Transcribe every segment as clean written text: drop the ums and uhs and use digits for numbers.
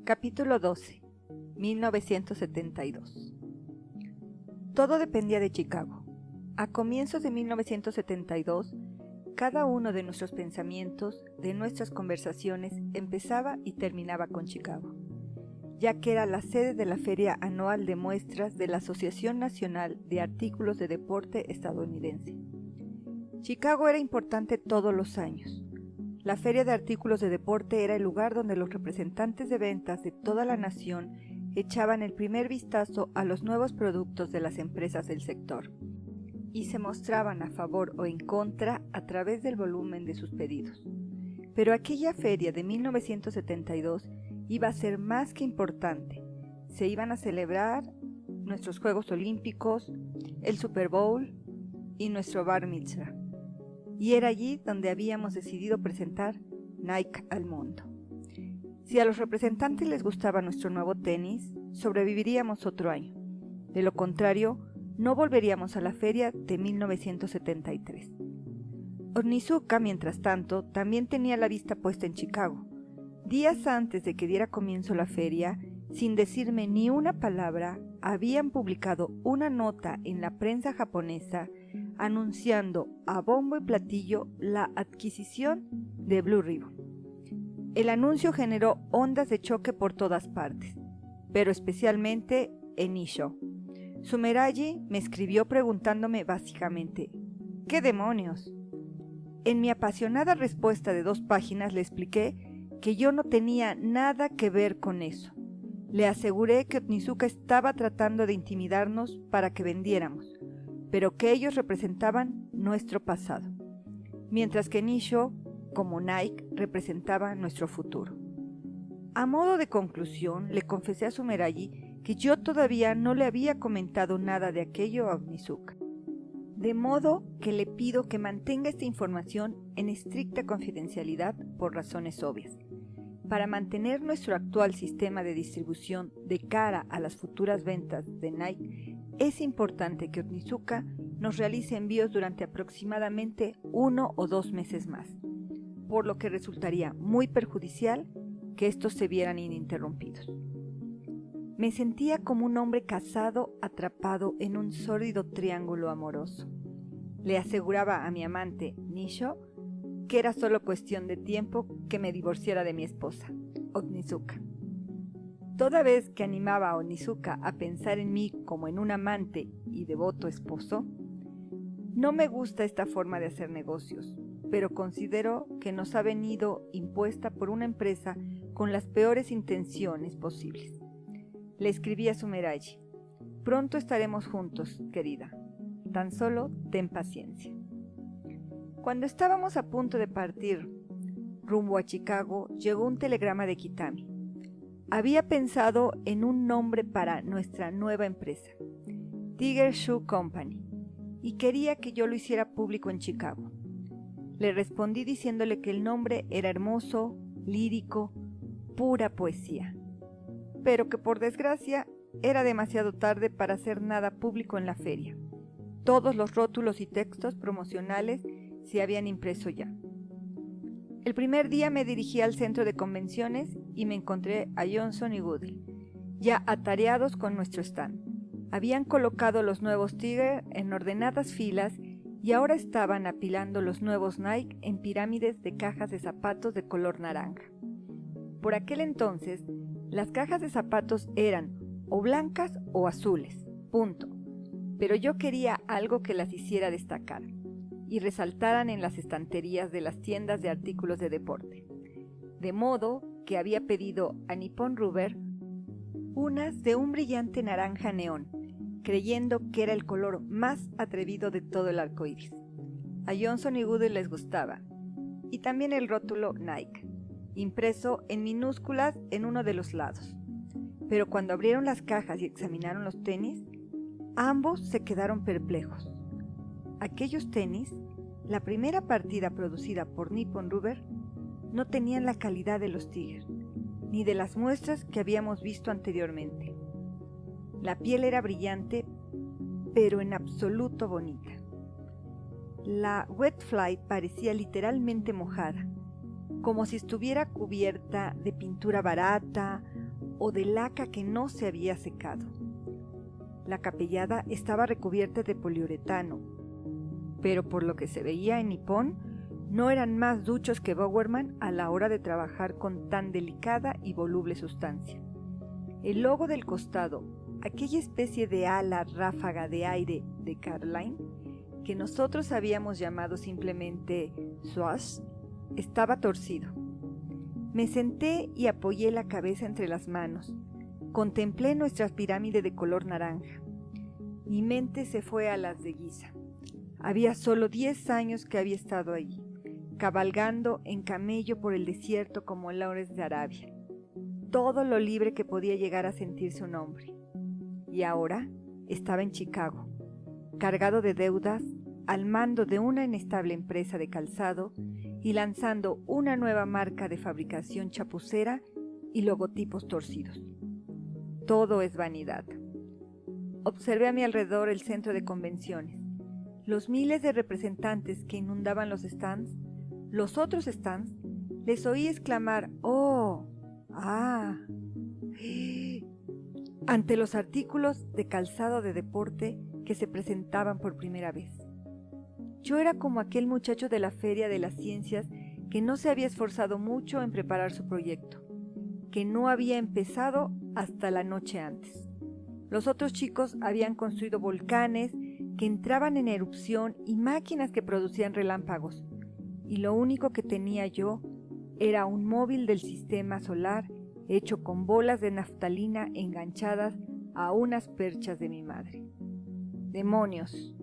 Capítulo 12. 1972. Todo dependía de Chicago. A comienzos de 1972, cada uno de nuestros pensamientos, de nuestras conversaciones, empezaba y terminaba con Chicago, ya que era la sede de la Feria Anual de Muestras de la Asociación Nacional de Artículos de Deporte estadounidense. Chicago era importante todos los años. La Feria de Artículos de Deporte era el lugar donde los representantes de ventas de toda la nación echaban el primer vistazo a los nuevos productos de las empresas del sector y se mostraban a favor o en contra a través del volumen de sus pedidos. Pero aquella feria de 1972 iba a ser más que importante. Se iban a celebrar nuestros Juegos Olímpicos, el Super Bowl y nuestro Bar Mitzvah. Y era allí donde habíamos decidido presentar Nike al mundo. Si a los representantes les gustaba nuestro nuevo tenis, sobreviviríamos otro año. De lo contrario, no volveríamos a la feria de 1973. Onizuka, mientras tanto, también tenía la vista puesta en Chicago. Días antes de que diera comienzo la feria, sin decirme ni una palabra, habían publicado una nota en la prensa japonesa anunciando a bombo y platillo la adquisición de Blue Ribbon. El anuncio generó ondas de choque por todas partes, pero especialmente en Nissho. Sumeragi me escribió preguntándome básicamente, ¿qué demonios? En mi apasionada respuesta de 2 páginas le expliqué que yo no tenía nada que ver con eso. Le aseguré que Onizuka estaba tratando de intimidarnos para que vendiéramos, pero que ellos representaban nuestro pasado, mientras que Nissho, como Nike, representaba nuestro futuro. A modo de conclusión, le confesé a Sumeragi que yo todavía no le había comentado nada de aquello a Onizuka, de modo que le pido que mantenga esta información en estricta confidencialidad por razones obvias. Para mantener nuestro actual sistema de distribución de cara a las futuras ventas de Nike, es importante que Onizuka nos realice envíos durante aproximadamente 1 o 2 meses más, por lo que resultaría muy perjudicial que estos se vieran ininterrumpidos. Me sentía como un hombre casado atrapado en un sórdido triángulo amoroso. Le aseguraba a mi amante, Nissho, que era solo cuestión de tiempo que me divorciara de mi esposa, Onizuka. Toda vez que animaba a Onizuka a pensar en mí como en un amante y devoto esposo, no me gusta esta forma de hacer negocios, pero considero que nos ha venido impuesta por una empresa con las peores intenciones posibles. Le escribí a Sumeragi, pronto estaremos juntos, querida, tan solo ten paciencia. Cuando estábamos a punto de partir rumbo a Chicago, llegó un telegrama de Kitami. Había pensado en un nombre para nuestra nueva empresa, Tiger Shoe Company, y quería que yo lo hiciera público en Chicago. Le respondí diciéndole que el nombre era hermoso, lírico, pura poesía, pero que por desgracia era demasiado tarde para hacer nada público en la feria. Todos los rótulos y textos promocionales se habían impreso ya. El primer día me dirigí al centro de convenciones y me encontré a Johnson y Goodell, ya atareados con nuestro stand. Habían colocado los nuevos Tiger en ordenadas filas y ahora estaban apilando los nuevos Nike en pirámides de cajas de zapatos de color naranja. Por aquel entonces, las cajas de zapatos eran o blancas o azules, punto. Pero yo quería algo que las hiciera destacar y resaltaran en las estanterías de las tiendas de artículos de deporte. De modo que había pedido a Nippon Rubber unas de un brillante naranja neón, creyendo que era el color más atrevido de todo el arco iris. A Johnson y Goodell les gustaba, y también el rótulo Nike, impreso en minúsculas en uno de los lados. Pero cuando abrieron las cajas y examinaron los tenis, ambos se quedaron perplejos. Aquellos tenis, la primera partida producida por Nippon Rubber, no tenían la calidad de los Tiger, ni de las muestras que habíamos visto anteriormente. La piel era brillante, pero en absoluto bonita. La Wet Flight parecía literalmente mojada, como si estuviera cubierta de pintura barata o de laca que no se había secado. La capellada estaba recubierta de poliuretano, pero por lo que se veía en Nippon, no eran más duchos que Bowerman a la hora de trabajar con tan delicada y voluble sustancia. El logo del costado, aquella especie de ala ráfaga de aire de Caroline, que nosotros habíamos llamado simplemente swash, estaba torcido. Me senté y apoyé la cabeza entre las manos. Contemplé nuestra pirámide de color naranja. Mi mente se fue a las de Giza. Había solo 10 años que había estado allí, cabalgando en camello por el desierto como Lawrence de Arabia. Todo lo libre que podía llegar a sentirse un hombre. Y ahora estaba en Chicago, cargado de deudas, al mando de una inestable empresa de calzado y lanzando una nueva marca de fabricación chapucera y logotipos torcidos. Todo es vanidad. Observé a mi alrededor el centro de convenciones, los miles de representantes que inundaban los stands, los otros stands, les oí exclamar ¡oh! ¡Ah! Ante los artículos de calzado de deporte que se presentaban por primera vez. Yo era como aquel muchacho de la Feria de las Ciencias que no se había esforzado mucho en preparar su proyecto, que no había empezado hasta la noche antes. Los otros chicos habían construido volcanes que entraban en erupción y máquinas que producían relámpagos, y lo único que tenía yo era un móvil del sistema solar hecho con bolas de naftalina enganchadas a unas perchas de mi madre. ¡Demonios!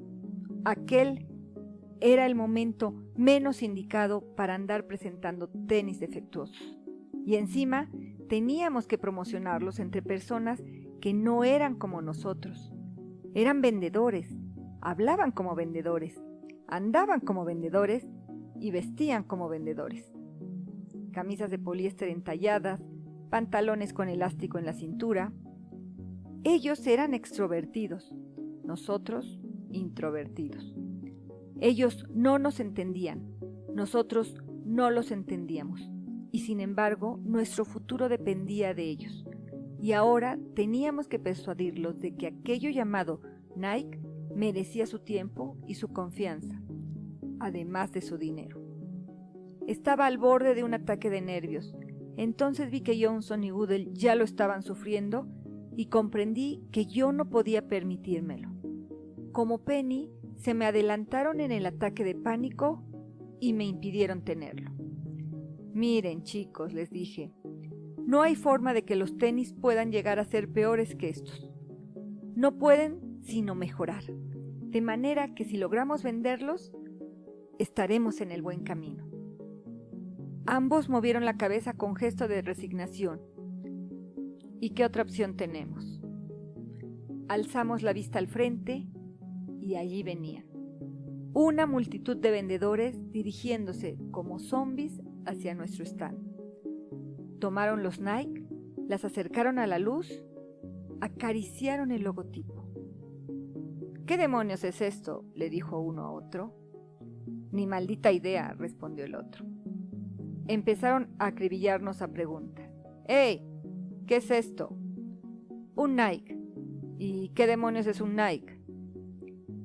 Aquel era el momento menos indicado para andar presentando tenis defectuosos. Y encima teníamos que promocionarlos entre personas que no eran como nosotros. Eran vendedores, hablaban como vendedores, andaban como vendedores y vestían como vendedores. Camisas de poliéster entalladas, pantalones con elástico en la cintura. Ellos eran extrovertidos, nosotros introvertidos. Ellos no nos entendían, nosotros no los entendíamos, y sin embargo nuestro futuro dependía de ellos, y ahora teníamos que persuadirlos de que aquello llamado Nike merecía su tiempo y su confianza, además de su dinero. Estaba al borde de un ataque de nervios. Entonces vi que Johnson y Goodell ya lo estaban sufriendo y comprendí que yo no podía permitírmelo. Como Penny, se me adelantaron en el ataque de pánico y me impidieron tenerlo. Miren, chicos, les dije, no hay forma de que los tenis puedan llegar a ser peores que estos. No pueden sino mejorar, de manera que si logramos venderlos, estaremos en el buen camino. Ambos movieron la cabeza con gesto de resignación. ¿Y qué otra opción tenemos? Alzamos la vista al frente y allí venían. Una multitud de vendedores dirigiéndose como zombies hacia nuestro stand. Tomaron los Nike, las acercaron a la luz, acariciaron el logotipo. ¿Qué demonios es esto?, le dijo uno a otro. Ni maldita idea, respondió el otro. Empezaron a acribillarnos a preguntas. ¡Hey! ¿Qué es esto? Un Nike. ¿Y qué demonios es un Nike?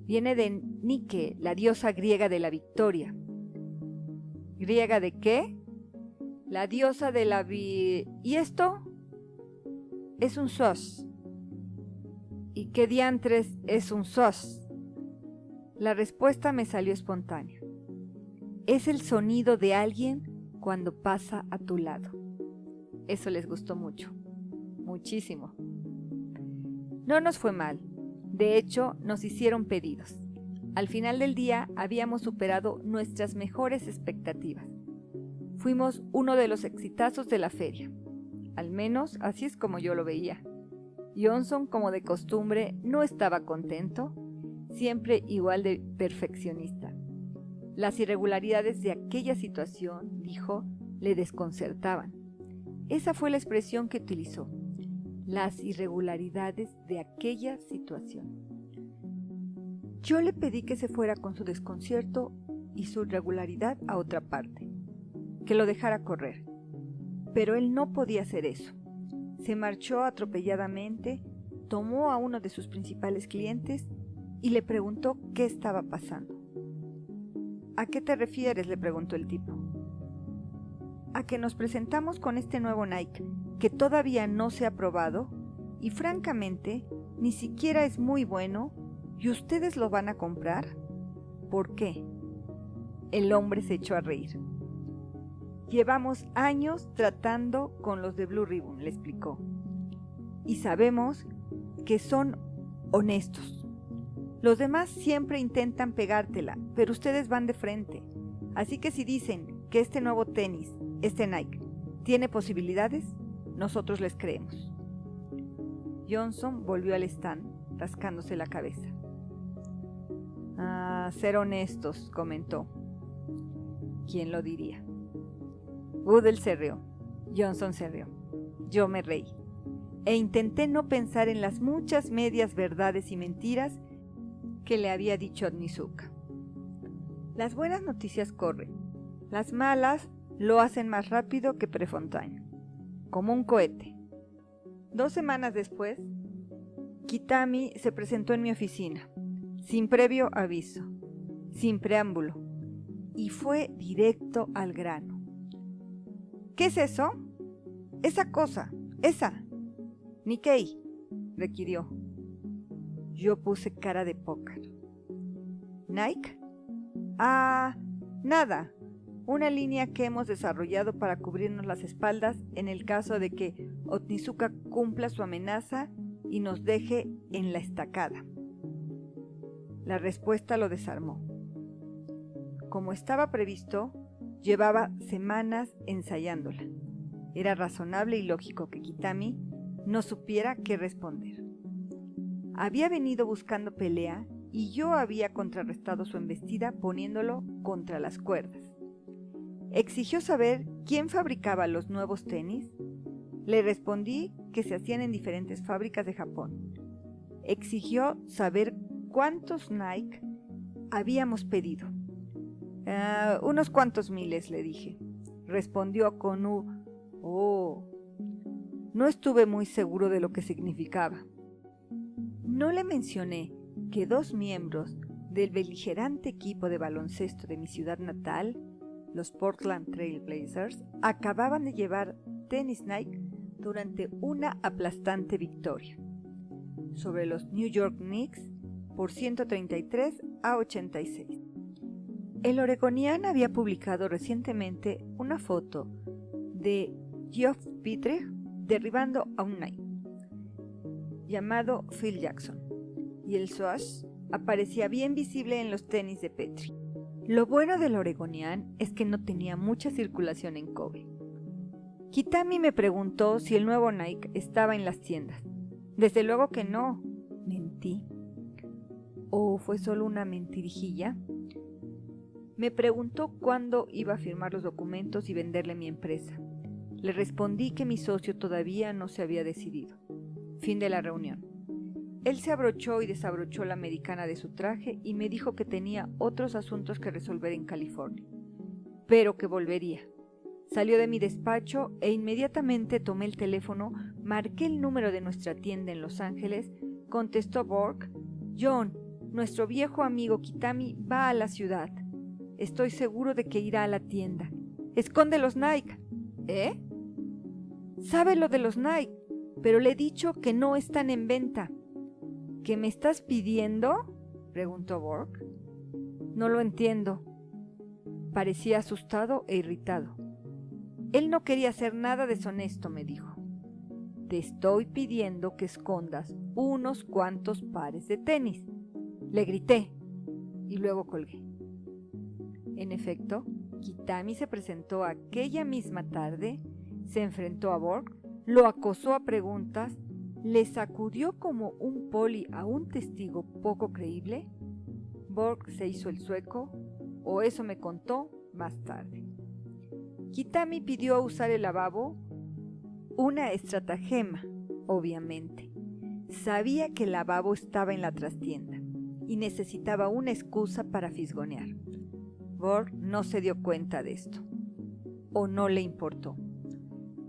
Viene de Nike, la diosa griega de la victoria. ¿Griega de qué? La diosa de la ¿Y esto? Es un sos. ¿Y qué diantres es un sos? La respuesta me salió espontánea. Es el sonido de alguien cuando pasa a tu lado. Eso les gustó mucho, muchísimo. No nos fue mal, de hecho nos hicieron pedidos. Al final del día habíamos superado nuestras mejores expectativas. Fuimos uno de los exitazos de la feria, al menos así es como yo lo veía. Johnson, como de costumbre, no estaba contento, siempre igual de perfeccionista. Las irregularidades de aquella situación, dijo, le desconcertaban. Esa fue la expresión que utilizó. Las irregularidades de aquella situación. Yo le pedí que se fuera con su desconcierto y su irregularidad a otra parte, que lo dejara correr. Pero él no podía hacer eso. se marchó atropelladamente, tomó a uno de sus principales clientes y le preguntó qué estaba pasando. ¿A qué te refieres?, le preguntó el tipo. A que nos presentamos con este nuevo Nike que todavía no se ha probado y francamente ni siquiera es muy bueno y ustedes lo van a comprar. ¿Por qué? El hombre se echó a reír. Llevamos años tratando con los de Blue Ribbon, le explicó, y sabemos que son honestos. Los demás siempre intentan pegártela, pero ustedes van de frente. Así que si dicen que este nuevo tenis, este Nike, tiene posibilidades, nosotros les creemos. Johnson volvió al stand, rascándose la cabeza. Ser honestos, comentó. ¿Quién lo diría? Goodell se rió. Johnson se rió. Yo me reí. E intenté no pensar en las muchas medias verdades y mentiras que le había dicho Onizuka. Las buenas noticias corren. Las malas lo hacen más rápido que Prefontaine. Como un cohete. 2 semanas después, Kitami se presentó en mi oficina, sin previo aviso, sin preámbulo, y fue directo al grano. ¿Qué es eso? Esa cosa, esa. Nikkei, requirió. Yo puse cara de póker. ¿Nike? Nada. Una línea que hemos desarrollado para cubrirnos las espaldas en el caso de que Onizuka cumpla su amenaza y nos deje en la estacada. La respuesta lo desarmó. Como estaba previsto, llevaba semanas ensayándola. Era razonable y lógico que Kitami no supiera qué responder. Había venido buscando pelea y yo había contrarrestado su embestida poniéndolo contra las cuerdas. Exigió saber quién fabricaba los nuevos tenis. Le respondí que se hacían en diferentes fábricas de Japón. Exigió saber cuántos Nike habíamos pedido. Unos cuantos miles, le dije. Respondió con no estuve muy seguro de lo que significaba. No le mencioné que 2 miembros del beligerante equipo de baloncesto de mi ciudad natal, los Portland Trail Blazers, acababan de llevar tenis Nike durante una aplastante victoria sobre los New York Knicks por 133-86. El Oregonian había publicado recientemente una foto de Geoff Petrie derribando a un Nike llamado Phil Jackson, y el swoosh aparecía bien visible en los tenis de Petrie. Lo bueno del Oregonian es que no tenía mucha circulación en Kobe. Kitami me preguntó si el nuevo Nike estaba en las tiendas. Desde luego que no. Mentí. ¿O fue solo una mentirijilla? Me preguntó cuándo iba a firmar los documentos y venderle mi empresa. Le respondí que mi socio todavía no se había decidido. Fin de la reunión. Él se abrochó y desabrochó la americana de su traje y me dijo que tenía otros asuntos que resolver en California, pero que volvería. Salió de mi despacho e inmediatamente tomé el teléfono, marqué el número de nuestra tienda en Los Ángeles, contestó Bork. John, nuestro viejo amigo Kitami va a la ciudad. Estoy seguro de que irá a la tienda. Esconde los Nike. ¿Eh? Sabe lo de los Nike, pero le he dicho que no están en venta. ¿Qué me estás pidiendo?, preguntó Bork. No lo entiendo. Parecía asustado e irritado. Él no quería hacer nada deshonesto, me dijo. Te estoy pidiendo que escondas unos cuantos pares de tenis. Le grité y luego colgué. En efecto, Kitami se presentó aquella misma tarde, se enfrentó a Bork, lo acosó a preguntas, le sacudió como un poli a un testigo poco creíble. Bork se hizo el sueco, o eso me contó más tarde. Kitami pidió usar el lavabo, una estratagema, obviamente. Sabía que el lavabo estaba en la trastienda y necesitaba una excusa para fisgonear. Bork no se dio cuenta de esto, o no le importó.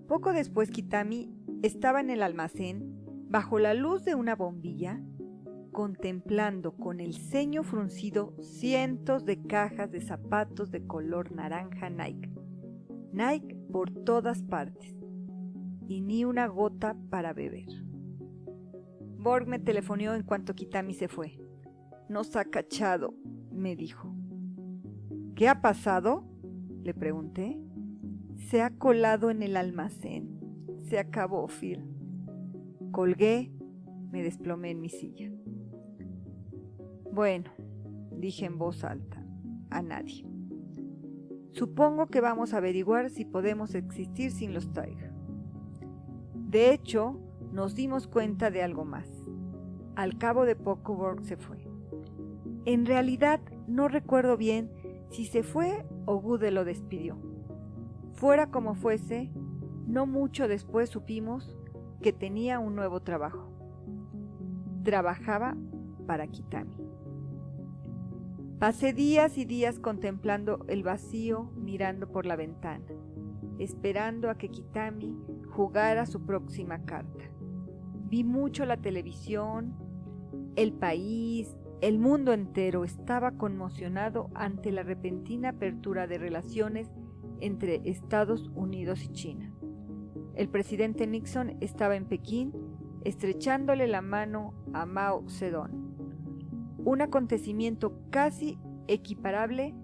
Poco después Kitami Estaba en el almacén, bajo la luz de una bombilla, contemplando con el ceño fruncido cientos de cajas de zapatos de color naranja Nike. Nike por todas partes, y ni una gota para beber. Borg me telefoneó en cuanto Kitami se fue. «Nos ha cachado», me dijo. «¿Qué ha pasado?», le pregunté. «Se ha colado en el almacén. Se acabó, Phil». Colgué, me desplomé en mi silla. «Bueno», dije en voz alta, a nadie. «Supongo que vamos a averiguar si podemos existir sin los Tiger». De hecho, nos dimos cuenta de algo más. Al cabo de poco, Borg se fue. En realidad, no recuerdo bien si se fue o Gude lo despidió. Fuera como fuese, no mucho después supimos que tenía un nuevo trabajo. Trabajaba para Kitami. Pasé días y días contemplando el vacío, mirando por la ventana, esperando a que Kitami jugara su próxima carta. Vi mucho la televisión, el país, el mundo entero estaba conmocionado ante la repentina apertura de relaciones entre Estados Unidos y China. El presidente Nixon estaba en Pekín estrechándole la mano a Mao Zedong, un acontecimiento casi equiparable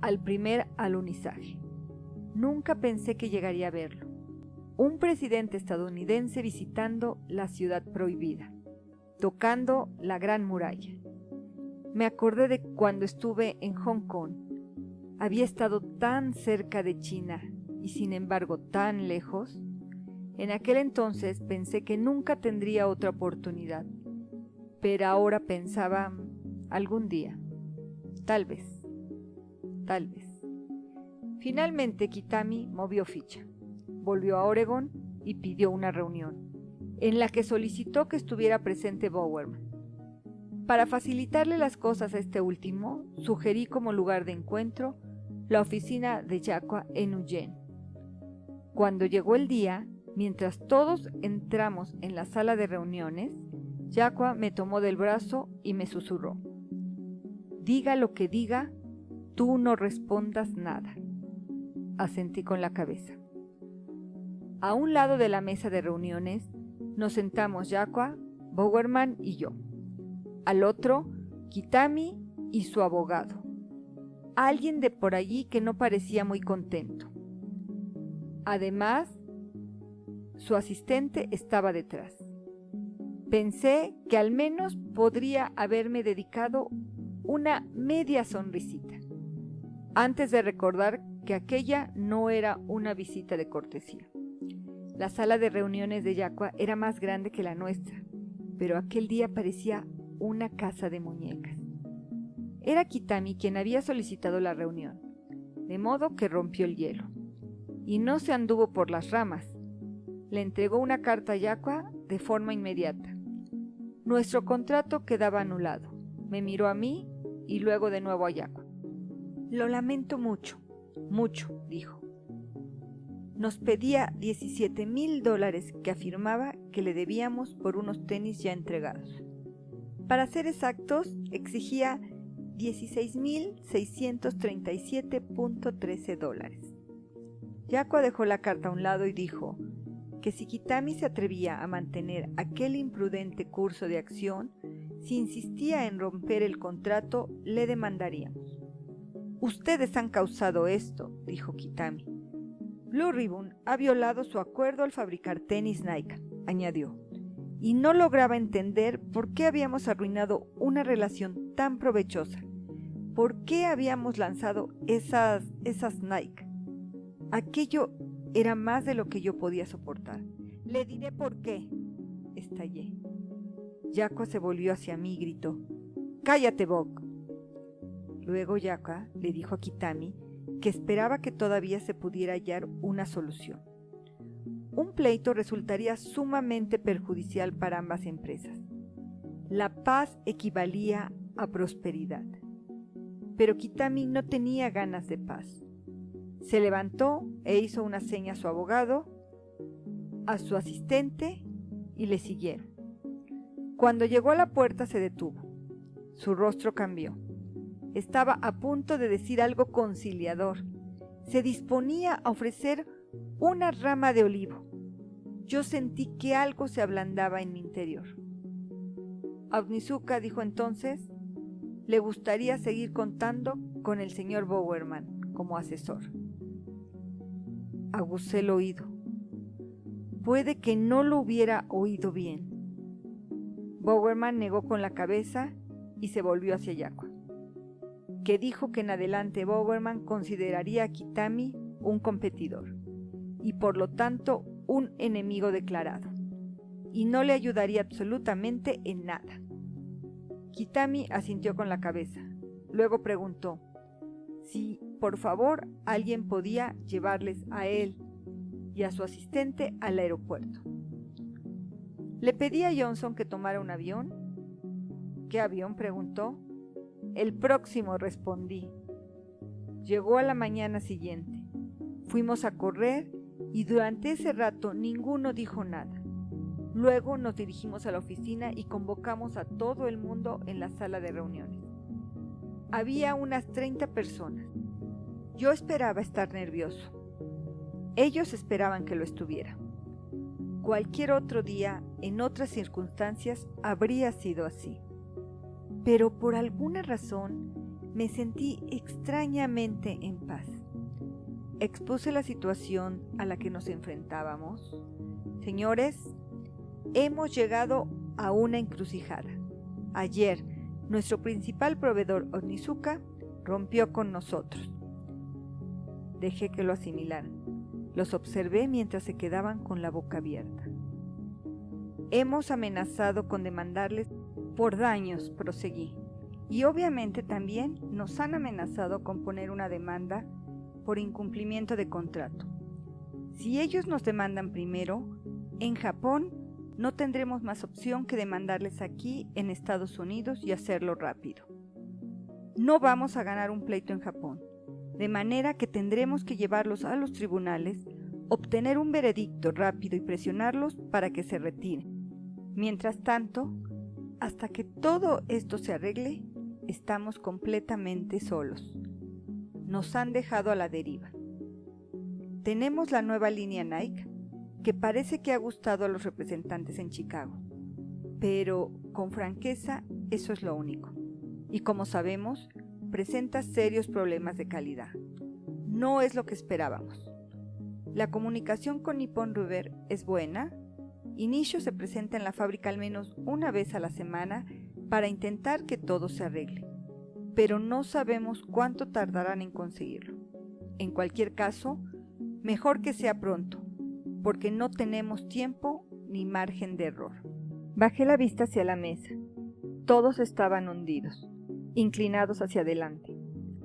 al primer alunizaje. Nunca pensé que llegaría a verlo. Un presidente estadounidense visitando la ciudad prohibida, tocando la Gran Muralla. Me acordé de cuando estuve en Hong Kong. Había estado tan cerca de China y sin embargo tan lejos. En aquel entonces pensé que nunca tendría otra oportunidad, pero ahora pensaba, algún día, tal vez. Finalmente Kitami movió ficha, volvió a Oregon y pidió una reunión, en la que solicitó que estuviera presente Bowerman. Para facilitarle las cosas a este último, sugerí como lugar de encuentro la oficina de Yaqua en Eugene. Cuando llegó el día, mientras todos entramos en la sala de reuniones, Yaqua me tomó del brazo y me susurró: «Diga lo que diga, tú no respondas nada». Asentí con la cabeza. A un lado de la mesa de reuniones nos sentamos Yaqua, Bowerman y yo. Al otro, Kitami y su abogado. Alguien de por allí que no parecía muy contento. Además, su asistente estaba detrás. Pensé que al menos podría haberme dedicado una media sonrisita, antes de recordar que aquella no era una visita de cortesía. La sala de reuniones de Yaqua era más grande que la nuestra, pero aquel día parecía una casa de muñecas. Era Kitami quien había solicitado la reunión, de modo que rompió el hielo. Y no se anduvo por las ramas. Le entregó una carta a Yaqua de forma inmediata. Nuestro contrato quedaba anulado. Me miró a mí y luego de nuevo a Yaqua. «Lo lamento mucho», dijo. Nos pedía $17,000 que afirmaba que le debíamos por unos tenis ya entregados. Para ser exactos, exigía $16,637.13. Yaqua dejó la carta a un lado y dijo que si Kitami se atrevía a mantener aquel imprudente curso de acción, si insistía en romper el contrato, le demandaríamos. «Ustedes han causado esto», dijo Kitami. «Blue Ribbon ha violado su acuerdo al fabricar tenis Nike», añadió, y no lograba entender por qué habíamos arruinado una relación tan provechosa. ¿Por qué habíamos lanzado esas Nike? Aquello era más de lo que yo podía soportar. «Le diré por qué», estallé. Yaqua se volvió hacia mí y gritó: «¡Cállate, Bob!». Luego Yaqua le dijo a Kitami que esperaba que todavía se pudiera hallar una solución. Un pleito resultaría sumamente perjudicial para ambas empresas. La paz equivalía a prosperidad. Pero Kitami no tenía ganas de paz. Se levantó e hizo una seña a su abogado. a su asistente y le siguieron. Cuando llegó a la puerta se detuvo. Su rostro cambió. Estaba a punto de decir algo conciliador. Se disponía a ofrecer una rama de olivo. Yo sentí que algo se ablandaba en mi interior. A Onizuka dijo entonces, le gustaría seguir contando con el señor Bowerman como asesor. Aguzé el oído. Puede que no lo hubiera oído bien. Bowerman negó con la cabeza y se volvió hacia Yakua, que dijo que en adelante Bowerman consideraría a Kitami un competidor y por lo tanto un enemigo declarado, y no le ayudaría absolutamente en nada. Kitami asintió con la cabeza. Luego preguntó si, por favor, alguien podía llevarles a él y a su asistente al aeropuerto. Le pedí a Johnson que tomara un avión. ¿Qué avión?, preguntó. El próximo, respondí. Llegó a la mañana siguiente. Fuimos a correr y durante ese rato ninguno dijo nada. Luego nos dirigimos a la oficina y convocamos a todo el mundo en la sala de reuniones. Había unas 30 personas. Yo esperaba estar nervioso. Ellos esperaban que lo estuviera. Cualquier otro día, en otras circunstancias, habría sido así. Pero por alguna razón me sentí extrañamente en paz. Expuse la situación a la que nos enfrentábamos. Señores, hemos llegado a una encrucijada. Ayer, nuestro principal proveedor, Onizuka, rompió con nosotros. Dejé que lo asimilaran. Los observé mientras se quedaban con la boca abierta. Hemos amenazado con demandarles por daños, proseguí. Y obviamente también nos han amenazado con poner una demanda por incumplimiento de contrato. Si ellos nos demandan primero, en Japón no tendremos más opción que demandarles aquí en Estados Unidos y hacerlo rápido. No vamos a ganar un pleito en Japón, de manera que tendremos que llevarlos a los tribunales, obtener un veredicto rápido y presionarlos para que se retiren. Mientras tanto, hasta que todo esto se arregle, estamos completamente solos. Nos han dejado a la deriva. Tenemos la nueva línea Nike, que parece que ha gustado a los representantes en Chicago. Pero, con franqueza, eso es lo único. Y como sabemos, presenta serios problemas de calidad. No es lo que esperábamos. La comunicación con Nippon Rubber es buena. Inicio se presenta en la fábrica al menos una vez a la semana para intentar que todo se arregle. Pero no sabemos cuánto tardarán en conseguirlo. En cualquier caso, mejor que sea pronto, porque no tenemos tiempo ni margen de error. Bajé la vista hacia la mesa. Todos estaban hundidos, inclinados hacia adelante.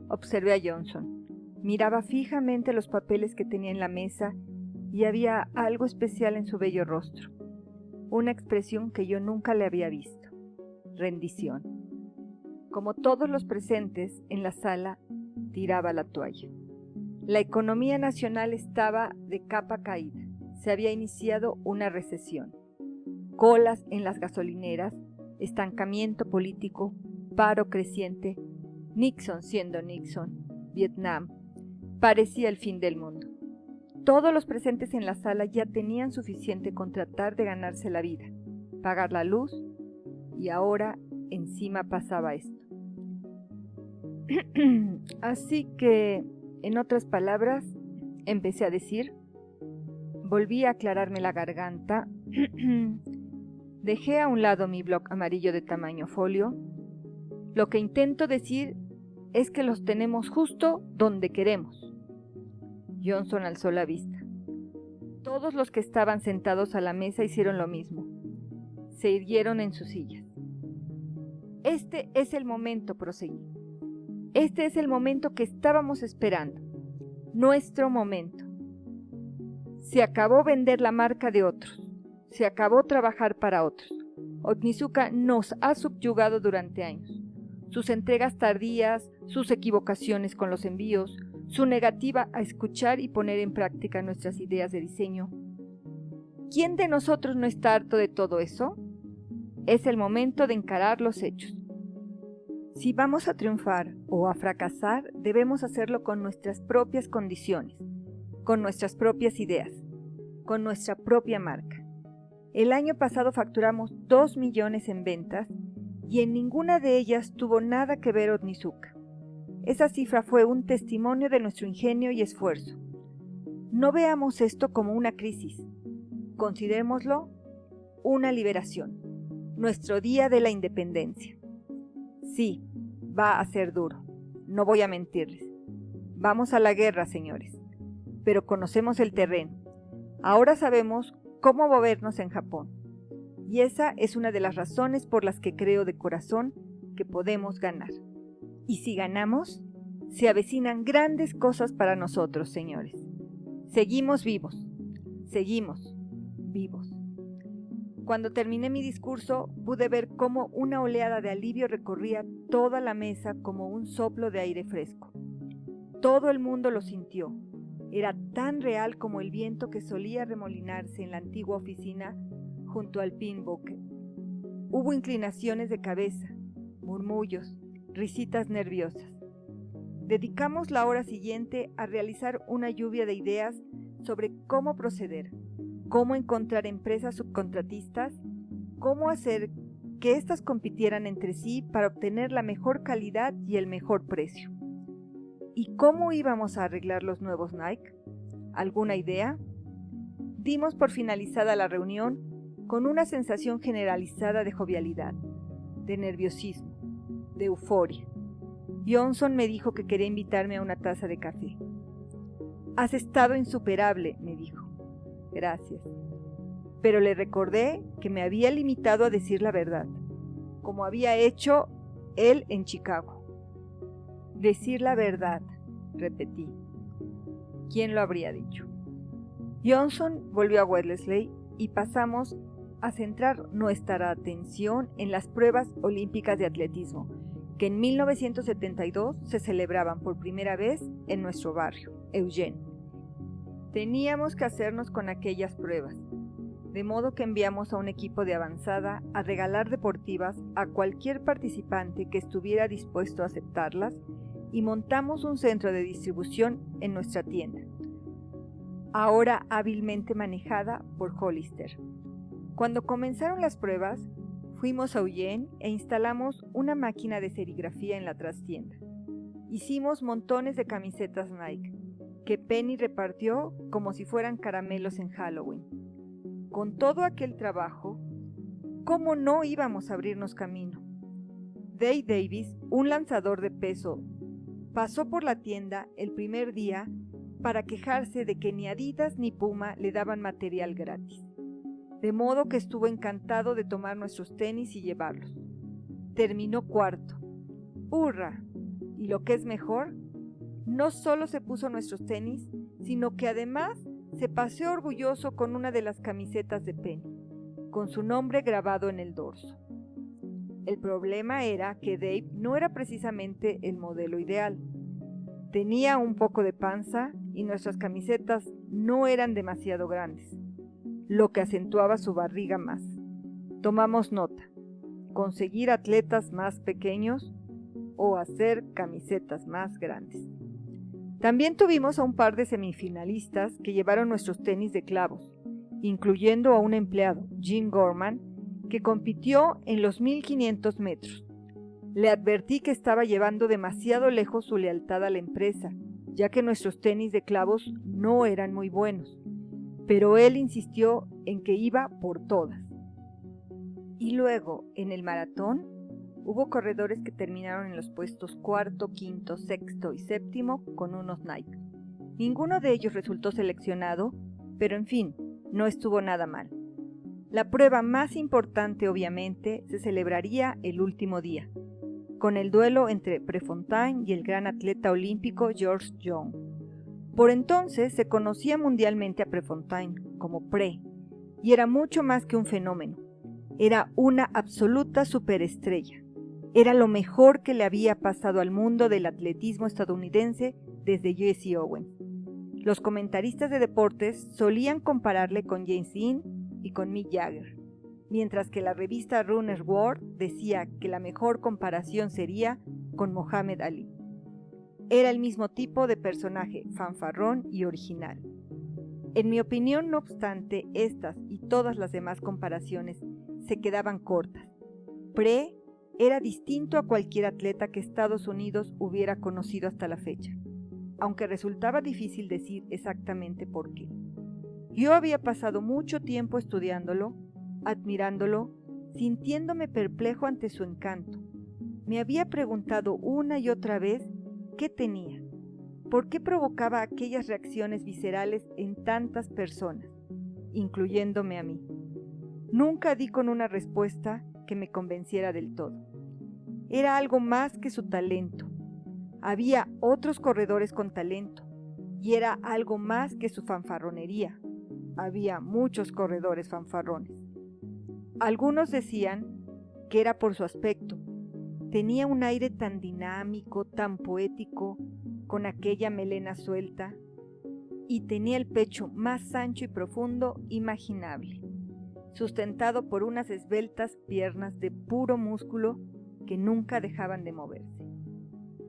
Observé a Johnson. Miraba fijamente los papeles que tenía en la mesa y había algo especial en su bello rostro. Una expresión que yo nunca le había visto. Rendición. Como todos los presentes en la sala, tiraba la toalla. La economía nacional estaba de capa caída. Se había iniciado una recesión. Colas en las gasolineras, estancamiento político, paro creciente, Nixon siendo Nixon, Vietnam. Parecía el fin del mundo. Todos los presentes en la sala ya tenían suficiente con tratar de ganarse la vida, pagar la luz, y ahora encima pasaba esto. Así que, en otras palabras, empecé a decir, volví a aclararme la garganta, dejé a un lado mi bloc amarillo de tamaño folio. Lo que intento decir es que los tenemos justo donde queremos. Johnson alzó la vista. Todos los que estaban sentados a la mesa hicieron lo mismo. Se irguieron en sus sillas. Este es el momento, proseguí. Este es el momento que estábamos esperando. Nuestro momento. Se acabó vender la marca de otros. Se acabó trabajar para otros. Onizuka nos ha subyugado durante años. Sus entregas tardías, sus equivocaciones con los envíos, su negativa a escuchar y poner en práctica nuestras ideas de diseño. ¿Quién de nosotros no está harto de todo eso? Es el momento de encarar los hechos. Si vamos a triunfar o a fracasar, debemos hacerlo con nuestras propias condiciones, con nuestras propias ideas, con nuestra propia marca. El año pasado facturamos 2 millones en ventas y en ninguna de ellas tuvo nada que ver Onizuka. Esa cifra fue un testimonio de nuestro ingenio y esfuerzo. No veamos esto como una crisis, considerémoslo una liberación, nuestro día de la independencia. Sí, va a ser duro, no voy a mentirles. Vamos a la guerra, señores, pero conocemos el terreno. Ahora sabemos cómo movernos en Japón. Y esa es una de las razones por las que creo de corazón que podemos ganar. Y si ganamos, se avecinan grandes cosas para nosotros, señores. Seguimos vivos. Seguimos vivos. Cuando terminé mi discurso, pude ver cómo una oleada de alivio recorría toda la mesa como un soplo de aire fresco. Todo el mundo lo sintió. Era tan real como el viento que solía remolinarse en la antigua oficina junto al Pin Bucket. Hubo inclinaciones de cabeza, murmullos, risitas nerviosas. Dedicamos la hora siguiente a realizar una lluvia de ideas sobre cómo proceder, cómo encontrar empresas subcontratistas, cómo hacer que éstas compitieran entre sí para obtener la mejor calidad y el mejor precio. ¿Y cómo íbamos a arreglar los nuevos Nike? ¿Alguna idea? Dimos por finalizada la reunión con una sensación generalizada de jovialidad, de nerviosismo, de euforia. Johnson me dijo que quería invitarme a una taza de café. «Has estado insuperable», me dijo. «Gracias». Pero le recordé que me había limitado a decir la verdad, como había hecho él en Chicago. «Decir la verdad», repetí. ¿Quién lo habría dicho? Johnson volvió a Wellesley y pasamos a centrar nuestra atención en las pruebas olímpicas de atletismo, que en 1972 se celebraban por primera vez en nuestro barrio, Eugene. Teníamos que hacernos con aquellas pruebas, de modo que enviamos a un equipo de avanzada a regalar deportivas a cualquier participante que estuviera dispuesto a aceptarlas y montamos un centro de distribución en nuestra tienda, ahora hábilmente manejada por Hollister. Cuando comenzaron las pruebas, fuimos a Eugene e instalamos una máquina de serigrafía en la trastienda. Hicimos montones de camisetas Nike, que Penny repartió como si fueran caramelos en Halloween. Con todo aquel trabajo, ¿cómo no íbamos a abrirnos camino? Dave Davis, un lanzador de peso, pasó por la tienda el primer día para quejarse de que ni Adidas ni Puma le daban material gratis. De modo que estuvo encantado de tomar nuestros tenis y llevarlos. Terminó cuarto. ¡Hurra! Y lo que es mejor, no solo se puso nuestros tenis, sino que además se paseó orgulloso con una de las camisetas de Penny, con su nombre grabado en el dorso. El problema era que Dave no era precisamente el modelo ideal. Tenía un poco de panza y nuestras camisetas no eran demasiado grandes, lo que acentuaba su barriga más. Tomamos nota: conseguir atletas más pequeños o hacer camisetas más grandes. También tuvimos a un par de semifinalistas que llevaron nuestros tenis de clavos, incluyendo a un empleado, Jim Gorman, que compitió en los 1500 metros. Le advertí que estaba llevando demasiado lejos su lealtad a la empresa, ya que nuestros tenis de clavos no eran muy buenos, pero él insistió en que iba por todas. Y luego, en el maratón, hubo corredores que terminaron en los puestos cuarto, quinto, sexto y séptimo con unos Nike. Ninguno de ellos resultó seleccionado, pero en fin, no estuvo nada mal. La prueba más importante, obviamente, se celebraría el último día, con el duelo entre Prefontaine y el gran atleta olímpico George Young. Por entonces se conocía mundialmente a Prefontaine como Pre, y era mucho más que un fenómeno. Era una absoluta superestrella. Era lo mejor que le había pasado al mundo del atletismo estadounidense desde Jesse Owens. Los comentaristas de deportes solían compararle con James Dean, y con Mick Jagger, mientras que la revista Runner's World decía que la mejor comparación sería con Mohamed Ali. Era el mismo tipo de personaje, fanfarrón y original. En mi opinión, no obstante, estas y todas las demás comparaciones se quedaban cortas. Pre era distinto a cualquier atleta que Estados Unidos hubiera conocido hasta la fecha, aunque resultaba difícil decir exactamente por qué. Yo había pasado mucho tiempo estudiándolo, admirándolo, sintiéndome perplejo ante su encanto. Me había preguntado una y otra vez qué tenía, por qué provocaba aquellas reacciones viscerales en tantas personas, incluyéndome a mí. Nunca di con una respuesta que me convenciera del todo. Era algo más que su talento. Había otros corredores con talento, y era algo más que su fanfarronería. Había muchos corredores fanfarrones. Algunos decían que era por su aspecto. Tenía un aire tan dinámico, tan poético, con aquella melena suelta, y tenía el pecho más ancho y profundo imaginable, sustentado por unas esbeltas piernas de puro músculo que nunca dejaban de moverse.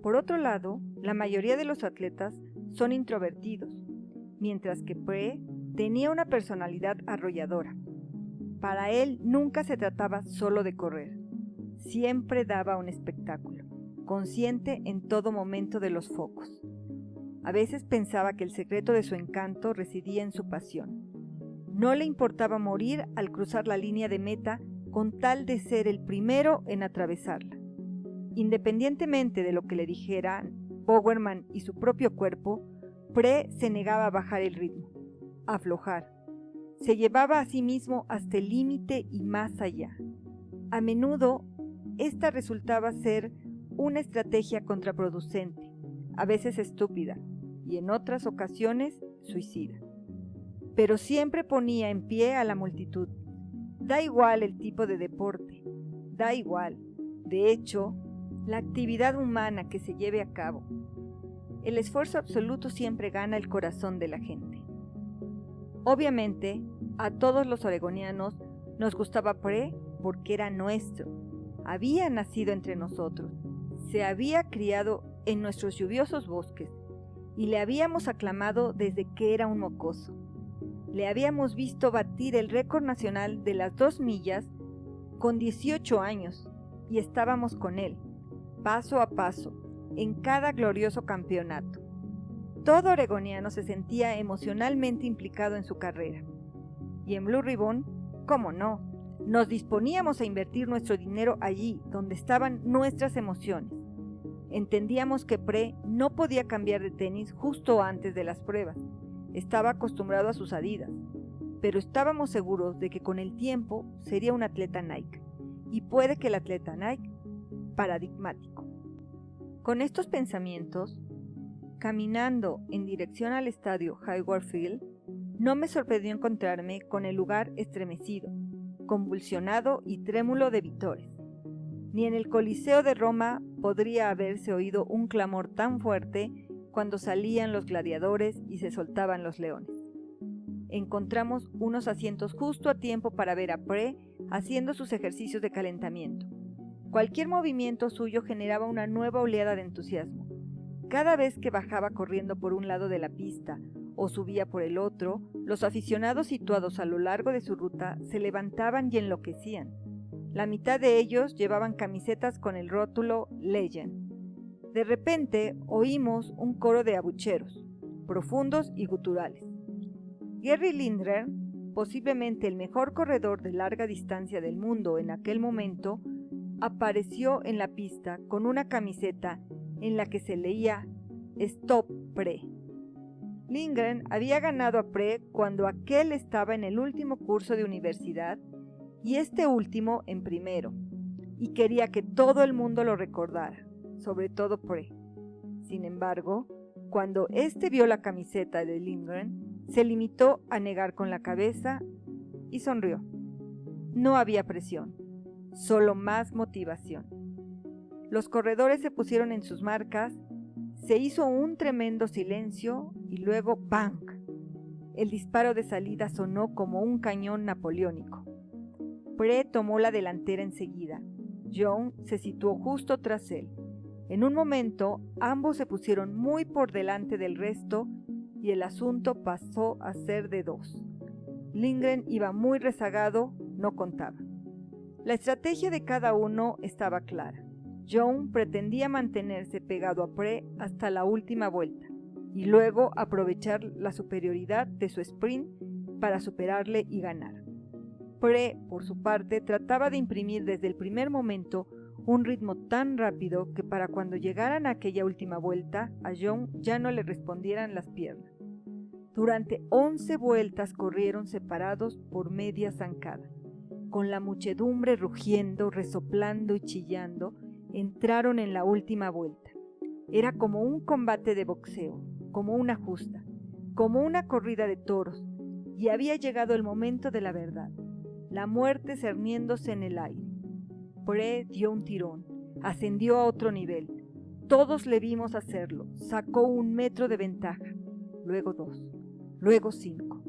Por otro lado, la mayoría de los atletas son introvertidos, mientras que Pre tenía una personalidad arrolladora. Para él nunca se trataba solo de correr, siempre daba un espectáculo, consciente en todo momento de los focos. A veces pensaba que el secreto de su encanto residía en su pasión. No le importaba morir al cruzar la línea de meta con tal de ser el primero en atravesarla. Independientemente de lo que le dijeran Bowerman y su propio cuerpo, Pre se negaba a bajar el ritmo, a aflojar. Se llevaba a sí mismo hasta el límite y más allá. A menudo, esta resultaba ser una estrategia contraproducente, a veces estúpida, y en otras ocasiones suicida. Pero siempre ponía en pie a la multitud. Da igual el tipo de deporte, da igual, de hecho, la actividad humana que se lleve a cabo. El esfuerzo absoluto siempre gana el corazón de la gente. Obviamente, a todos los oregonianos nos gustaba Pre porque era nuestro. Había nacido entre nosotros, se había criado en nuestros lluviosos bosques y le habíamos aclamado desde que era un mocoso. Le habíamos visto batir el récord nacional de las 2 millas con 18 años y estábamos con él, paso a paso, en cada glorioso campeonato. Todo oregoniano se sentía emocionalmente implicado en su carrera. Y en Blue Ribbon, ¿cómo no? Nos disponíamos a invertir nuestro dinero allí, donde estaban nuestras emociones. Entendíamos que Pre no podía cambiar de tenis justo antes de las pruebas. Estaba acostumbrado a sus Adidas, pero estábamos seguros de que con el tiempo sería un atleta Nike, y puede que el atleta Nike paradigmático. Con estos pensamientos, caminando en dirección al estadio Hayward Field, no me sorprendió encontrarme con el lugar estremecido, convulsionado y trémulo de vítores. Ni en el Coliseo de Roma podría haberse oído un clamor tan fuerte cuando salían los gladiadores y se soltaban los leones. Encontramos unos asientos justo a tiempo para ver a Pre haciendo sus ejercicios de calentamiento. Cualquier movimiento suyo generaba una nueva oleada de entusiasmo. Cada vez que bajaba corriendo por un lado de la pista o subía por el otro, los aficionados situados a lo largo de su ruta se levantaban y enloquecían. La mitad de ellos llevaban camisetas con el rótulo Legend. De repente oímos un coro de abucheros, profundos y guturales. Gary Lindgren, posiblemente el mejor corredor de larga distancia del mundo en aquel momento, apareció en la pista con una camiseta en la que se leía Stop Pre. Lindgren había ganado a Pre cuando aquel estaba en el último curso de universidad y este último en primero, y quería que todo el mundo lo recordara, sobre todo Pre. Sin embargo, cuando este vio la camiseta de Lindgren, se limitó a negar con la cabeza y sonrió. No había presión, solo más motivación. Los corredores se pusieron en sus marcas, se hizo un tremendo silencio y luego ¡bang! el disparo de salida sonó como un cañón napoleónico. Pre tomó la delantera enseguida. John se situó justo tras él. En un momento, ambos se pusieron muy por delante del resto y el asunto pasó a ser de dos. Lindgren iba muy rezagado, no contaba. La estrategia de cada uno estaba clara. John pretendía mantenerse pegado a Pre hasta la última vuelta y luego aprovechar la superioridad de su sprint para superarle y ganar. Pre, por su parte, trataba de imprimir desde el primer momento un ritmo tan rápido que para cuando llegaran a aquella última vuelta, a John ya no le respondieran las piernas. Durante 11 vueltas corrieron separados por media zancada. Con la muchedumbre rugiendo, resoplando y chillando, entraron en la última vuelta. Era como un combate de boxeo, como una justa, como una corrida de toros, y había llegado el momento de la verdad, la muerte cerniéndose en el aire. Pre dio un tirón, ascendió a otro nivel. Todos le vimos hacerlo, sacó 1 metro de ventaja, luego 2, luego 5.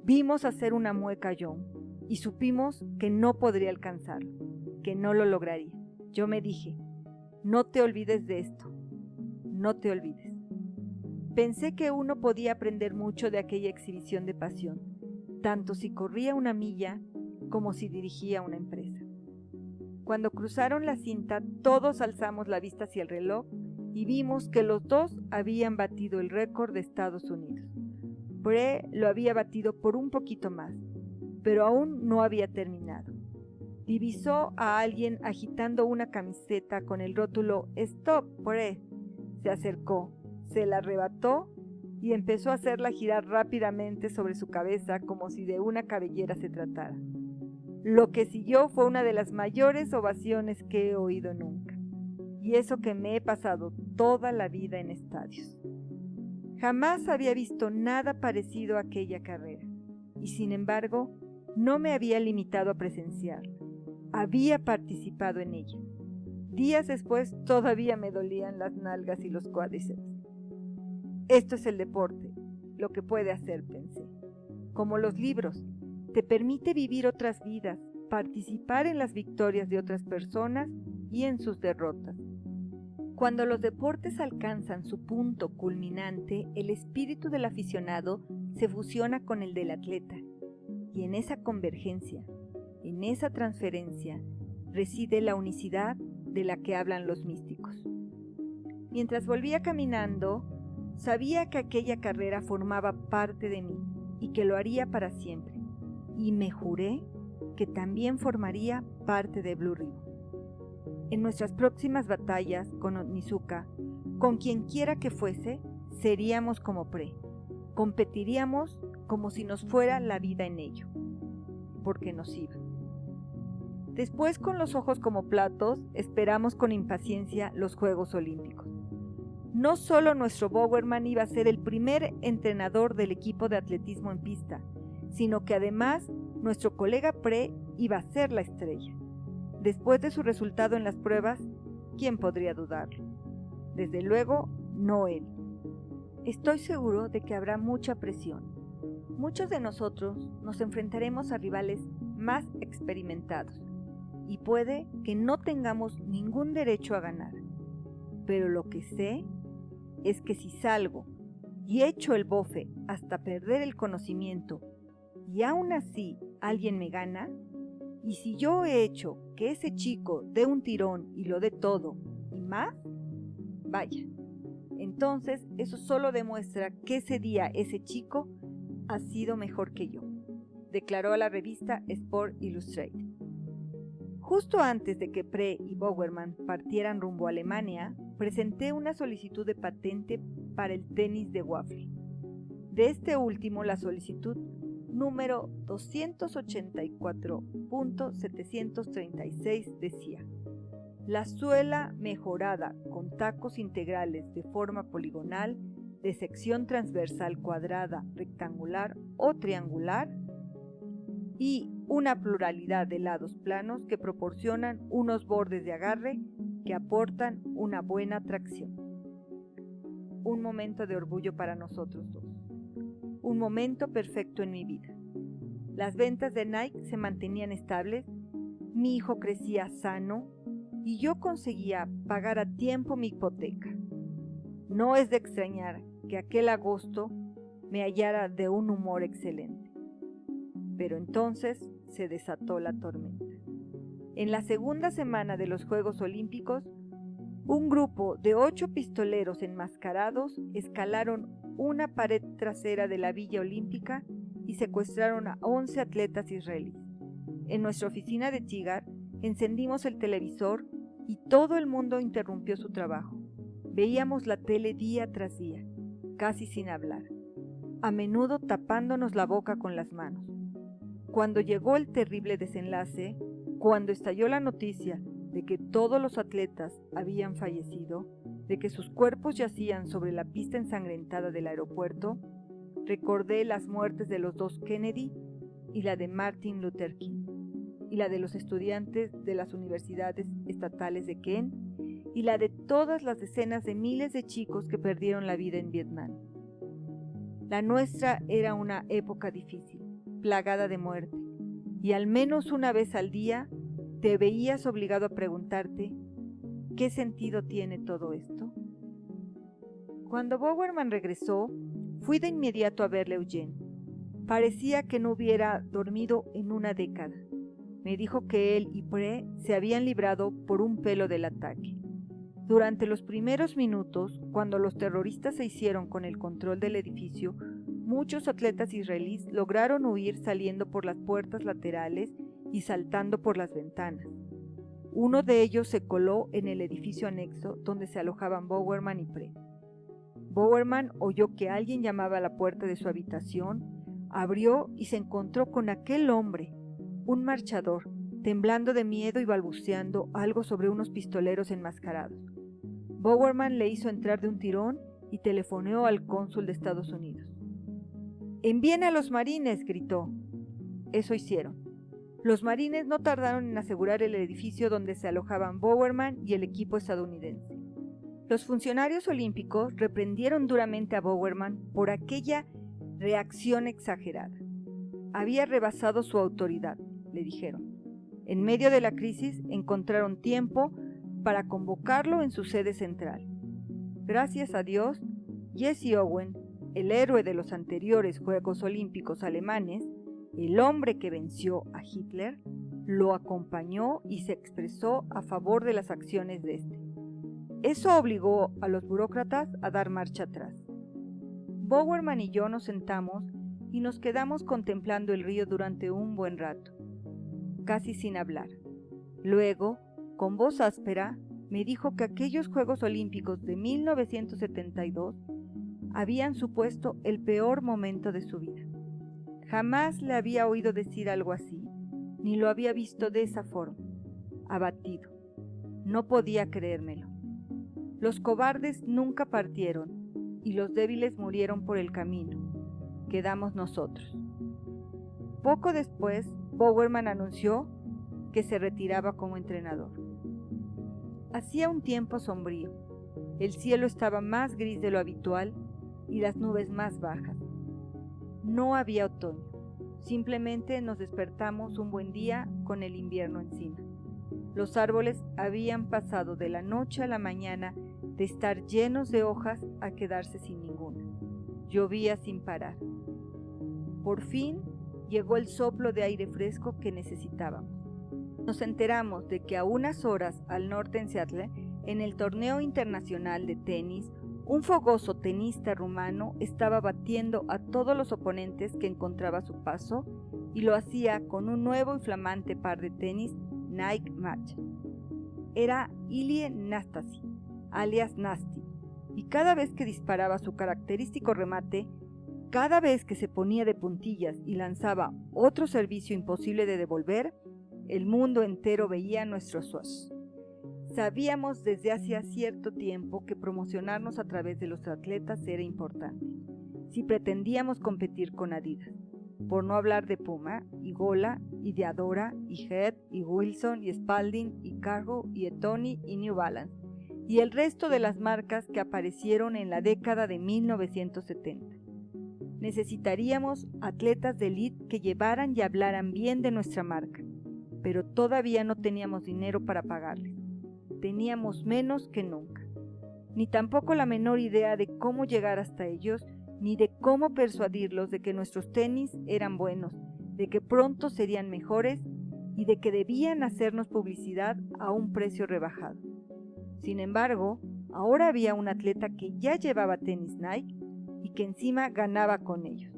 Vimos hacer una mueca a John y supimos que no podría alcanzarlo, que no lo lograría. Yo me dije, no te olvides de esto, no te olvides. Pensé que uno podía aprender mucho de aquella exhibición de pasión, tanto si corría una milla como si dirigía una empresa. Cuando cruzaron la cinta, todos alzamos la vista hacia el reloj y vimos que los dos habían batido el récord de Estados Unidos. Pre lo había batido por un poquito más, pero aún no había terminado. Divisó a alguien agitando una camiseta con el rótulo "Stop, Pre". Se acercó, se la arrebató y empezó a hacerla girar rápidamente sobre su cabeza como si de una cabellera se tratara. Lo que siguió fue una de las mayores ovaciones que he oído nunca, y eso que me he pasado toda la vida en estadios. Jamás había visto nada parecido a aquella carrera, y sin embargo, no me había limitado a presenciarla. Había participado en ella. Días después todavía me dolían las nalgas y los cuádriceps. Esto es el deporte, lo que puede hacer, pensé. Como los libros, te permite vivir otras vidas, participar en las victorias de otras personas y en sus derrotas. Cuando los deportes alcanzan su punto culminante, el espíritu del aficionado se fusiona con el del atleta, y en esa convergencia, en esa transferencia, reside la unicidad de la que hablan los místicos. Mientras volvía caminando, sabía que aquella carrera formaba parte de mí y que lo haría para siempre, y me juré que también formaría parte de Blue Ribbon. En nuestras próximas batallas con Onizuka, con quien quiera que fuese, seríamos como Pre. Competiríamos como si nos fuera la vida en ello, porque nos iba. Después, con los ojos como platos, esperamos con impaciencia los Juegos Olímpicos. No solo nuestro Bowerman iba a ser el primer entrenador del equipo de atletismo en pista, sino que además nuestro colega Pre iba a ser la estrella. Después de su resultado en las pruebas, ¿quién podría dudarlo? Desde luego, no él. Estoy seguro de que habrá mucha presión. Muchos de nosotros nos enfrentaremos a rivales más experimentados y puede que no tengamos ningún derecho a ganar. Pero lo que sé es que si salgo y echo el bofe hasta perder el conocimiento y aún así alguien me gana, y si yo he hecho que ese chico dé un tirón y lo dé todo y más, vaya, entonces eso solo demuestra que ese día ese chico ha sido mejor que yo, declaró a la revista Sport Illustrated. Justo antes de que Pre y Bowerman partieran rumbo a Alemania, presenté una solicitud de patente para el tenis de waffle. De este último, la solicitud número 284.736 decía: la suela mejorada con tacos integrales de forma poligonal, de sección transversal cuadrada, rectangular o triangular, y una pluralidad de lados planos que proporcionan unos bordes de agarre que aportan una buena tracción. Un momento de orgullo para nosotros dos. un momento perfecto en mi vida. Las ventas de Nike se mantenían estables, mi hijo crecía sano y yo conseguía pagar a tiempo mi hipoteca. No es de extrañar que aquel agosto me hallara de un humor excelente. Pero entonces se desató la tormenta. En la segunda semana de los Juegos Olímpicos, un grupo de 8 pistoleros enmascarados escalaron una pared trasera de la Villa Olímpica y secuestraron a 11 atletas israelíes. En nuestra oficina de Tigar encendimos el televisor y todo el mundo interrumpió su trabajo. Veíamos la tele día tras día, casi sin hablar, a menudo tapándonos la boca con las manos. Cuando llegó el terrible desenlace, cuando estalló la noticia de que todos los atletas habían fallecido, de que sus cuerpos yacían sobre la pista ensangrentada del aeropuerto, recordé las muertes de los 2 Kennedy y la de Martin Luther King, y la de los estudiantes de las universidades estatales de Kent, y la de todas las decenas de miles de chicos que perdieron la vida en Vietnam. La nuestra era una época difícil, plagada de muerte, y al menos una vez al día te veías obligado a preguntarte, ¿qué sentido tiene todo esto? Cuando Bowerman regresó, fui de inmediato a verle a Eugene. Parecía que no hubiera dormido en una década. Me dijo que él y Pre se habían librado por un pelo del ataque. Durante los primeros minutos, cuando los terroristas se hicieron con el control del edificio, muchos atletas israelíes lograron huir saliendo por las puertas laterales y saltando por las ventanas. Uno de ellos se coló en el edificio anexo donde se alojaban Bowerman y Pre. Bowerman oyó que alguien llamaba a la puerta de su habitación, abrió y se encontró con aquel hombre, un marchador, temblando de miedo y balbuceando algo sobre unos pistoleros enmascarados. Bowerman le hizo entrar de un tirón y telefoneó al cónsul de Estados Unidos. «¡Envíen a los marines!», gritó. Eso hicieron. Los marines no tardaron en asegurar el edificio donde se alojaban Bowerman y el equipo estadounidense. Los funcionarios olímpicos reprendieron duramente a Bowerman por aquella reacción exagerada. Había rebasado su autoridad, le dijeron. En medio de la crisis encontraron tiempo para convocarlo en su sede central. Gracias a Dios, Jesse Owen, el héroe de los anteriores Juegos Olímpicos alemanes, el hombre que venció a Hitler, lo acompañó y se expresó a favor de las acciones de este. Eso obligó a los burócratas a dar marcha atrás. Bowerman y yo nos sentamos y nos quedamos contemplando el río durante un buen rato, casi sin hablar. Luego, con voz áspera, me dijo que aquellos Juegos Olímpicos de 1972 habían supuesto el peor momento de su vida. Jamás le había oído decir algo así, ni lo había visto de esa forma, abatido. No podía creérmelo. Los cobardes nunca partieron y los débiles murieron por el camino. Quedamos nosotros. Poco después, Bowerman anunció que se retiraba como entrenador. Hacía un tiempo sombrío. El cielo estaba más gris de lo habitual y las nubes más bajas. No había otoño. Simplemente nos despertamos un buen día con el invierno encima. Los árboles habían pasado de la noche a la mañana de estar llenos de hojas a quedarse sin ninguna. Llovía sin parar. Por fin llegó el soplo de aire fresco que necesitábamos. Nos enteramos de que a unas horas al norte en Seattle, en el torneo internacional de tenis, un fogoso tenista rumano estaba batiendo a todos los oponentes que encontraba a su paso y lo hacía con un nuevo y flamante par de tenis Nike Match. Era Ilie Nastase, alias Nasty, y cada vez que disparaba su característico remate, cada vez que se ponía de puntillas y lanzaba otro servicio imposible de devolver, el mundo entero veía nuestro swash. Sabíamos desde hacía cierto tiempo que promocionarnos a través de los atletas era importante, si pretendíamos competir con Adidas, por no hablar de Puma, y Gola, y Diadora, y Head, y Wilson, y Spalding, y Cargo, y Etony, y New Balance, y el resto de las marcas que aparecieron en la década de 1970. Necesitaríamos atletas de élite que llevaran y hablaran bien de nuestra marca, pero todavía no teníamos dinero para pagarles. Teníamos menos que nunca, ni tampoco la menor idea de cómo llegar hasta ellos, ni de cómo persuadirlos de que nuestros tenis eran buenos, de que pronto serían mejores y de que debían hacernos publicidad a un precio rebajado. Sin embargo, ahora había un atleta que ya llevaba tenis Nike y que encima ganaba con ellos.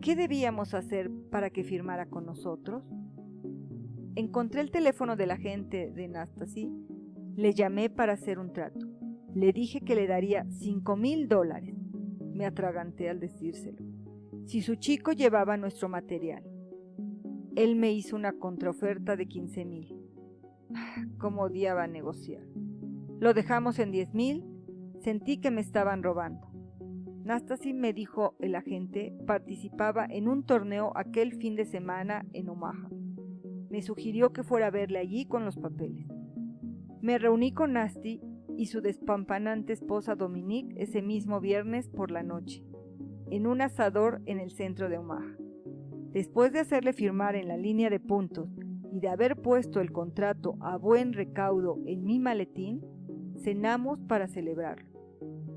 ¿Qué debíamos hacer para que firmara con nosotros? Encontré el teléfono del agente de Nastasi, le llamé para hacer un trato. Le dije que le daría $5,000. Me atraganté al decírselo. Si su chico llevaba nuestro material. Él me hizo una contraoferta de 15,000. Cómo odiaba negociar. Lo dejamos en 10,000. Sentí que me estaban robando. Nastasi, me dijo el agente, participaba en un torneo aquel fin de semana en Omaha. Me sugirió que fuera a verle allí con los papeles. Me reuní con Nasty y su despampanante esposa Dominique ese mismo viernes por la noche, en un asador en el centro de Omaha. Después de hacerle firmar en la línea de puntos y de haber puesto el contrato a buen recaudo en mi maletín, cenamos para celebrarlo.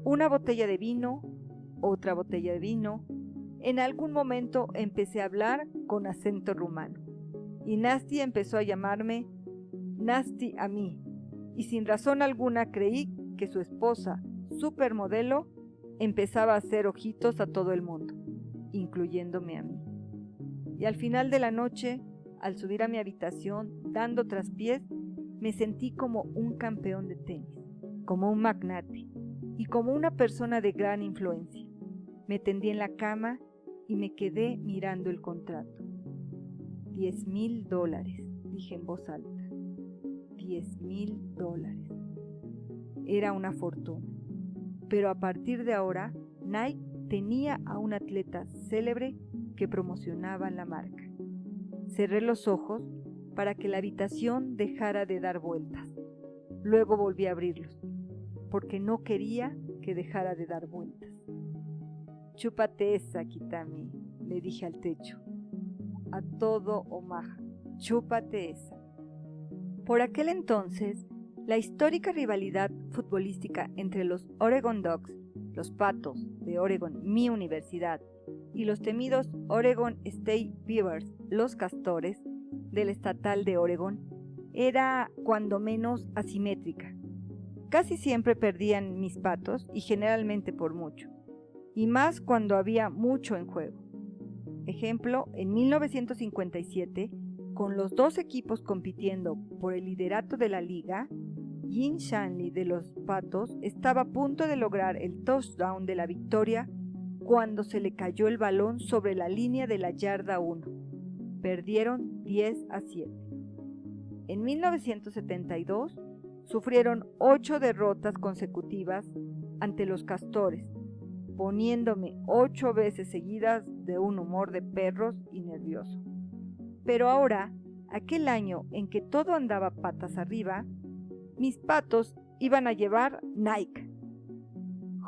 Una botella de vino, otra botella de vino. En algún momento empecé a hablar con acento rumano, y Nasty empezó a llamarme Nasty a mí, y sin razón alguna creí que su esposa, supermodelo, empezaba a hacer ojitos a todo el mundo, incluyéndome a mí. Y al final de la noche, al subir a mi habitación, dando traspiés, me sentí como un campeón de tenis, como un magnate y como una persona de gran influencia. Me tendí en la cama y me quedé mirando el contrato. $10,000, dije en voz alta. $10,000. Era una fortuna. Pero a partir de ahora, Nike tenía a un atleta célebre que promocionaba la marca. Cerré los ojos para que la habitación dejara de dar vueltas. Luego volví a abrirlos, porque no quería que dejara de dar vueltas. Chúpate esa, Kitami, le dije al techo. A todo Omaha, chúpate esa. Por aquel entonces, la histórica rivalidad futbolística entre los Oregon Ducks, los Patos de Oregon, mi universidad, y los temidos Oregon State Beavers, los Castores, del estatal de Oregon, era cuando menos asimétrica. Casi siempre perdían mis Patos y generalmente por mucho, y más cuando había mucho en juego. Ejemplo, en 1957, con los dos equipos compitiendo por el liderato de la liga, Jim Shanley de los Patos estaba a punto de lograr el touchdown de la victoria cuando se le cayó el balón sobre la línea de la yarda 1. Perdieron 10-7. En 1972 sufrieron 8 derrotas consecutivas ante los Castores, poniéndome 8 veces seguidas de un humor de perros y nervioso. Pero ahora, aquel año en que todo andaba patas arriba, mis Patos iban a llevar Nike.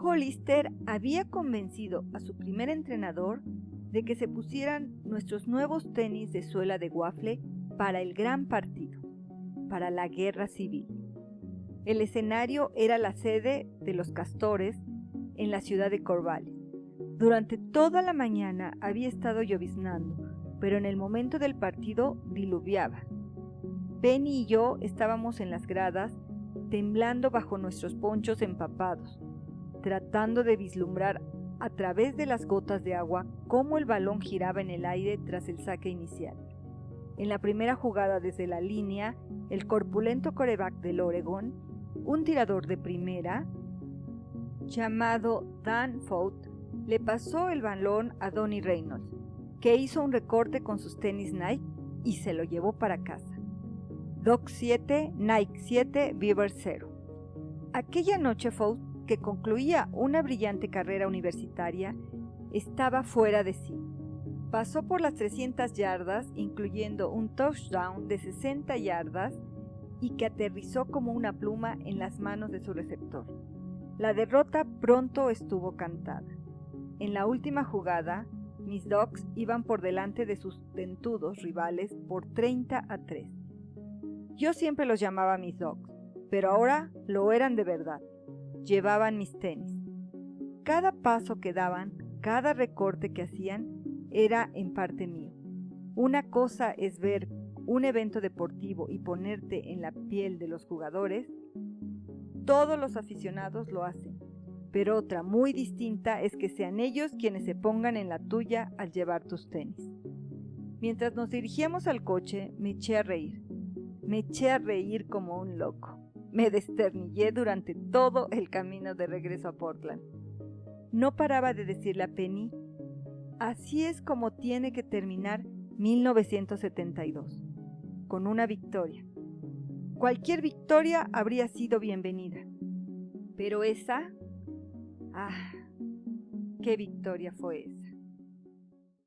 Hollister había convencido a su primer entrenador de que se pusieran nuestros nuevos tenis de suela de waffle para el gran partido, para la guerra civil. El escenario era la sede de los Castores en la ciudad de Corvallis. Durante toda la mañana había estado lloviznando, pero en el momento del partido diluviaba. Penny y yo estábamos en las gradas, temblando bajo nuestros ponchos empapados, tratando de vislumbrar a través de las gotas de agua cómo el balón giraba en el aire tras el saque inicial. En la primera jugada desde la línea, el corpulento quarterback del Oregon, un tirador de primera, llamado Dan Fouts, le pasó el balón a Donnie Reynolds, que hizo un recorte con sus tenis Nike y se lo llevó para casa. Doc 7, Nike 7, Beaver 0. Aquella noche Fouts, que concluía una brillante carrera universitaria, estaba fuera de sí. Pasó por las 300 yardas, incluyendo un touchdown de 60 yardas y que aterrizó como una pluma en las manos de su receptor. La derrota pronto estuvo cantada. En la última jugada, mis Dogs iban por delante de sus dentudos rivales por 30-3. Yo siempre los llamaba mis Dogs, pero ahora lo eran de verdad. Llevaban mis tenis. Cada paso que daban, cada recorte que hacían, era en parte mío. Una cosa es ver un evento deportivo y ponerte en la piel de los jugadores. Todos los aficionados lo hacen, pero otra muy distinta es que sean ellos quienes se pongan en la tuya al llevar tus tenis. Mientras nos dirigíamos al coche, me eché a reír. Me eché a reír como un loco. Me desternillé durante todo el camino de regreso a Portland. No paraba de decirle a Penny, así es como tiene que terminar 1972, con una victoria. Cualquier victoria habría sido bienvenida, pero esa, qué victoria fue esa.